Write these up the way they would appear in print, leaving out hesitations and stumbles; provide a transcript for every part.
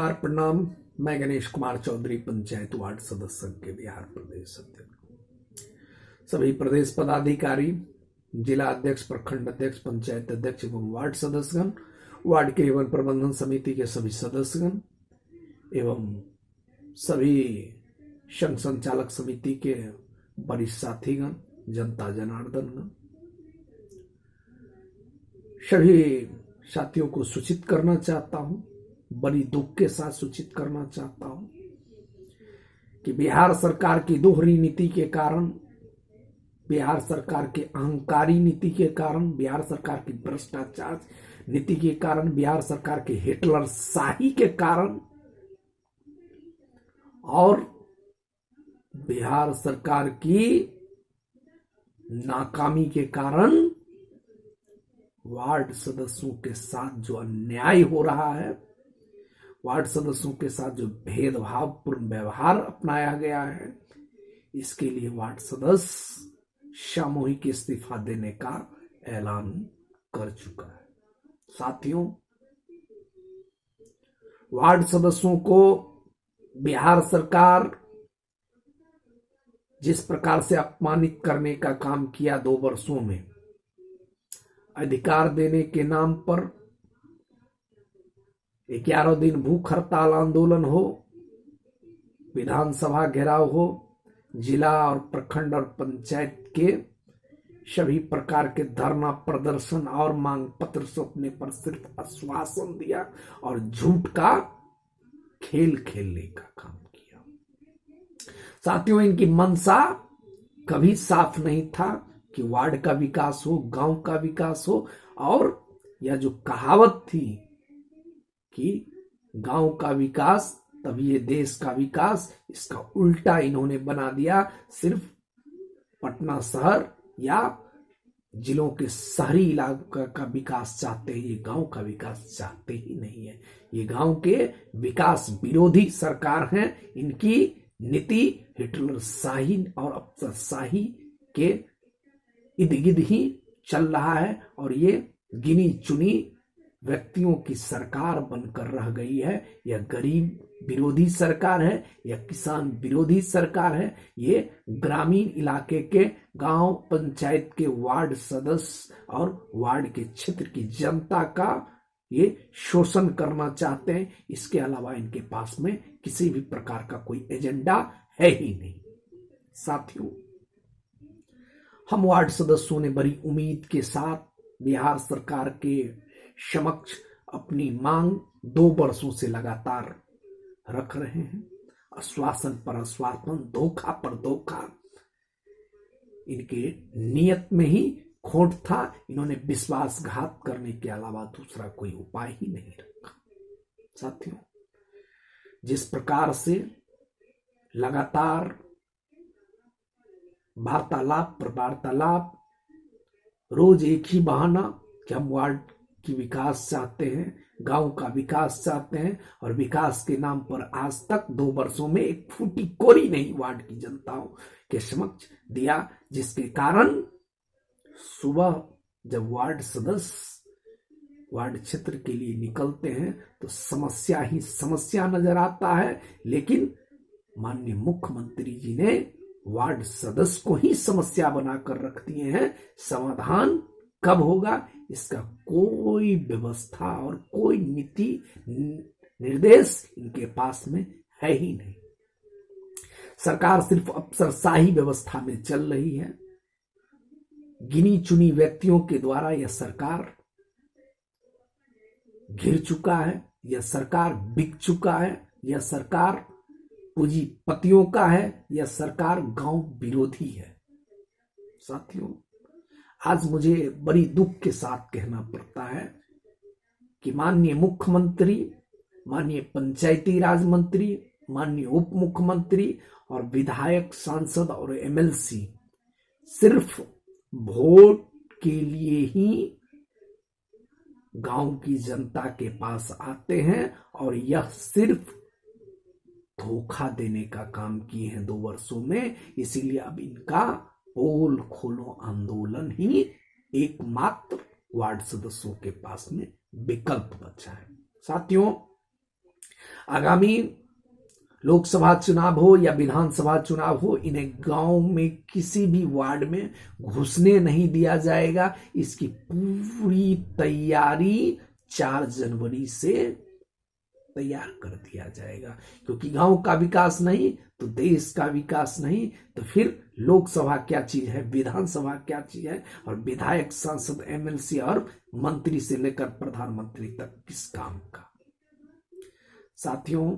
नमस्कार, प्रणाम। मैं गणेश कुमार चौधरी, पंचायत वार्ड सदस्य के बिहार प्रदेश अध्यक्ष। सभी प्रदेश पदाधिकारी, जिला अध्यक्ष, प्रखंड अध्यक्ष, पंचायत अध्यक्ष एवं वार्ड सदस्यगण, वार्ड के एवं प्रबंधन समिति के सभी सदस्यगण एवं सभी संघ संचालक समिति के वरिष्ठ साथीगण, जनता जनार्दन, सभी साथियों को सूचित करना चाहता हूं, बड़ी दुख के साथ सूचित करना चाहता हूं कि बिहार सरकार की दोहरी नीति के कारण, बिहार सरकार के अहंकारी नीति के कारण, बिहार सरकार की भ्रष्टाचार नीति के कारण, बिहार सरकार के हिटलर शाही के कारण और बिहार सरकार की नाकामी के कारण वार्ड सदस्यों के साथ जो अन्याय हो रहा है, वार्ड सदस्यों के साथ जो भेदभावपूर्ण व्यवहार अपनाया गया है, इसके लिए वार्ड सदस्य सामूहिक इस्तीफा देने का ऐलान कर चुका है। साथियों, वार्ड सदस्यों को बिहार सरकार जिस प्रकार से अपमानित करने का काम किया 2 वर्षों में, अधिकार देने के नाम पर 11 दिन भूख हड़ताल आंदोलन हो, विधानसभा घेराव हो, जिला और प्रखंड और पंचायत के सभी प्रकार के धरना प्रदर्शन और मांग पत्र सौंपने पर सिर्फ आश्वासन दिया और झूठ का खेल खेलने का काम किया। साथियों, इनकी मंशा कभी साफ नहीं था कि वार्ड का विकास हो, गांव का विकास हो, और यह जो कहावत थी कि गांव का विकास तभी ये देश का विकास, इसका उल्टा इन्होंने बना दिया। सिर्फ पटना शहर या जिलों के शहरी इलाका का विकास चाहते हैं, ये गांव का विकास चाहते ही नहीं है। ये गांव के विकास विरोधी सरकार है। इनकी नीति हिटलर शाही और अफसरशाही के इर्द गिर्द ही चल रहा है और ये गिनी चुनी व्यक्तियों की सरकार बनकर रह गई है। यह गरीब विरोधी सरकार है, यह किसान विरोधी सरकार है। ये ग्रामीण इलाके के गांव पंचायत के वार्ड सदस्य और वार्ड के क्षेत्र की जनता का ये शोषण करना चाहते हैं। इसके अलावा इनके पास में किसी भी प्रकार का कोई एजेंडा है ही नहीं। साथियों, हम वार्ड सदस्यों ने बड़ी उम्मीद के साथ बिहार सरकार के समक्ष अपनी मांग 2 वर्षों से लगातार रख रहे हैं। आश्वासन पर आश्वासन, धोखा पर धोखा, इनके नियत में ही खोट था। इन्होंने विश्वासघात करने के अलावा दूसरा कोई उपाय ही नहीं रखा। साथियों, जिस प्रकार से लगातार वार्तालाप पर वार्तालाप, रोज एक ही बहाना कि हम वार्ड की विकास चाहते हैं, गांव का विकास चाहते हैं, और विकास के नाम पर आज तक 2 वर्षों में एक फूटी कोरी नहीं वार्ड की जनताओं के समक्ष दिया, जिसके कारण सुबह जब वार्ड सदस्य वार्ड क्षेत्र के लिए निकलते हैं तो समस्या ही समस्या नजर आता है। लेकिन माननीय मुख्यमंत्री जी ने वार्ड सदस्य को ही समस्या बनाकर रख दिए हैं। समाधान कब होगा, इसका कोई व्यवस्था और कोई नीति निर्देश इनके पास में है ही नहीं। सरकार सिर्फ अफसरशाही व्यवस्था में चल रही है। गिनी चुनी व्यक्तियों के द्वारा यह सरकार घिर चुका है, यह सरकार बिक चुका है, यह सरकार पूंजीपतियों का है, यह सरकार गांव विरोधी है। साथियों, आज मुझे बड़ी दुख के साथ कहना पड़ता है कि माननीय मुख्यमंत्री, माननीय पंचायती राज मंत्री, माननीय उप मुख्यमंत्री और विधायक, सांसद और एमएलसी सिर्फ वोट के लिए ही गांव की जनता के पास आते हैं और यह सिर्फ धोखा देने का काम किए हैं 2 वर्षों में। इसीलिए अब इनका पोल खोलो आंदोलन ही एकमात्र वार्ड सदस्यों के पास में विकल्प बचा है। साथियों, आगामी लोकसभा चुनाव हो या विधानसभा चुनाव हो, इन्हें गांव में किसी भी वार्ड में घुसने नहीं दिया जाएगा। इसकी पूरी तैयारी 4 जनवरी से तैयार कर दिया जाएगा, क्योंकि गांव का विकास नहीं तो देश का विकास नहीं, तो फिर लोकसभा क्या चीज है, विधानसभा क्या चीज है, और विधायक, सांसद, एमएलसी और मंत्री से लेकर प्रधानमंत्री तक किस काम का। साथियों,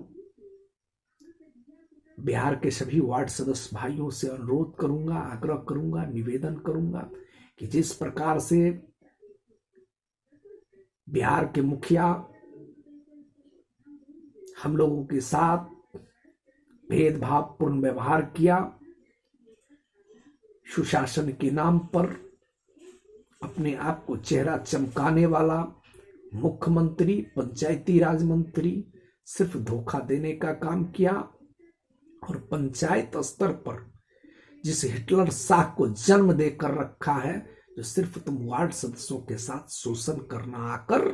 बिहार के सभी वार्ड सदस्य भाइयों से अनुरोध करूंगा, आग्रह करूंगा, निवेदन करूंगा कि जिस प्रकार से बिहार के मुखिया हम लोगों के साथ भेदभावपूर्ण व्यवहार किया, सुशासन के नाम पर अपने आप को चेहरा चमकाने वाला मुख्यमंत्री, पंचायती राज मंत्री सिर्फ धोखा देने का काम किया, और पंचायत स्तर पर जिस हिटलर शाह को जन्म देकर रखा है, जो सिर्फ तुम वार्ड सदस्यों के साथ शोषण करना आकर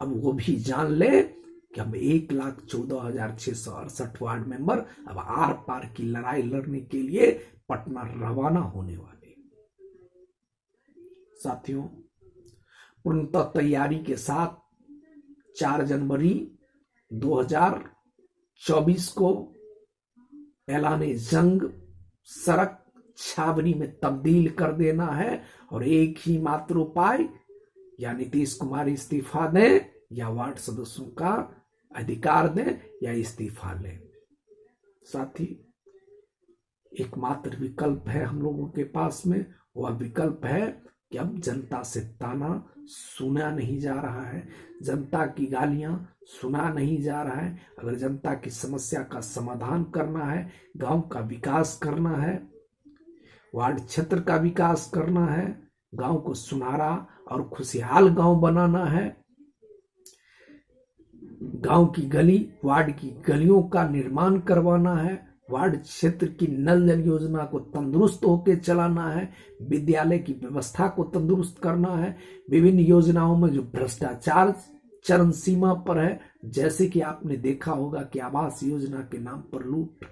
अब वो भी जान ले कि हम 1,14,668 वार्ड मेंबर अब आर पार की लड़ाई लड़ने के लिए पटना रवाना होने वाले। साथियों, पूर्णतः तैयारी के साथ 4 जनवरी 2024 को ऐलाने जंग सड़क छावनी में तब्दील कर देना है, और एक ही मात्र उपाय, या नीतीश कुमार इस्तीफा दें या वार्ड सदस्यों का अधिकार दें या इस्तीफा लें। साथी, एकमात्र विकल्प है हम लोगों के पास में, वह विकल्प है कि अब जनता से ताना सुना नहीं जा रहा है, जनता की गालियां सुना नहीं जा रहा है। अगर जनता की समस्या का समाधान करना है, गांव का विकास करना है, वार्ड क्षेत्र का विकास करना है, गांव को सुनहरा और खुशहाल गांव बनाना है, गांव की गली, वार्ड की गलियों का निर्माण करवाना है, वार्ड क्षेत्र की नल जल योजना को तंदुरुस्त होकर चलाना है, विद्यालय की व्यवस्था को तंदुरुस्त करना है, विभिन्न योजनाओं में जो भ्रष्टाचार चरम सीमा पर है, जैसे कि आपने देखा होगा कि आवास योजना के नाम पर लूट,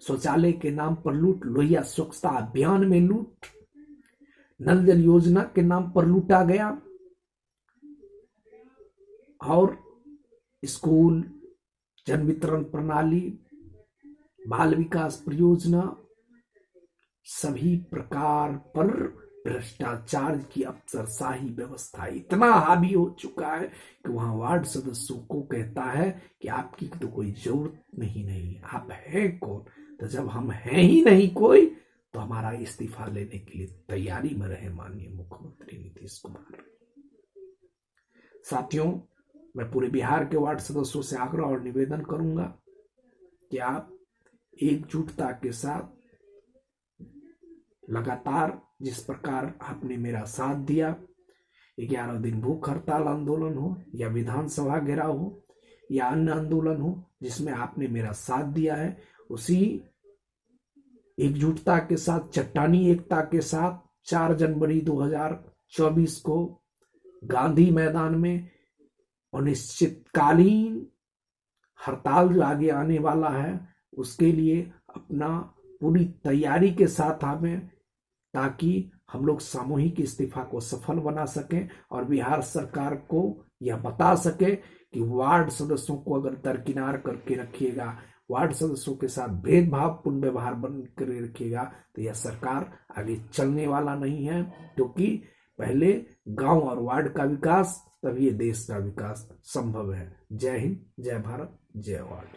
शौचालय के नाम पर लूट, लोहिया स्वच्छता अभियान में लूट, नल जल योजना के नाम पर लूटा गया, और स्कूल, जन वितरण प्रणाली, बाल विकास परियोजना, सभी प्रकार पर भ्रष्टाचार की अफसरशाही व्यवस्था इतना हावी हो चुका है कि वहां वार्ड सदस्यों को कहता है कि आपकी तो कोई जरूरत नहीं, आप हैं कौन। तो जब हम हैं ही नहीं कोई, तो हमारा इस्तीफा लेने के लिए तैयारी में रहे माननीय मुख्यमंत्री नीतीश कुमार। साथियों, मैं पूरे बिहार के वार्ड सदस्यों से आग्रह और निवेदन करूंगा कि आप एकजुटता के साथ लगातार, जिस प्रकार आपने मेरा साथ दिया, 11 दिन भूख हड़ताल आंदोलन हो या विधानसभा घेराव हो या अन्य आंदोलन हो जिसमें आपने मेरा साथ दिया है, उसी एकजुटता के साथ, चट्टानी एकता के साथ 4 जनवरी 2024 को गांधी मैदान में अनिश्चितकालीन हड़ताल जो आगे आने वाला है, उसके लिए अपना पूरी तैयारी के साथ हमें, ताकि हम लोग सामूहिक इस्तीफा को सफल बना सकें और बिहार सरकार को यह बता सके कि वार्ड सदस्यों को अगर दरकिनार करके रखिएगा, वार्ड सदस्यों के साथ भेदभावपूर्ण व्यवहार बन कर रखिएगा, तो यह सरकार आगे चलने वाला नहीं है। क्योंकि पहले गांव और वार्ड का विकास, तभी देश का विकास संभव है। जय हिंद, जय भारत, जय वार्ड।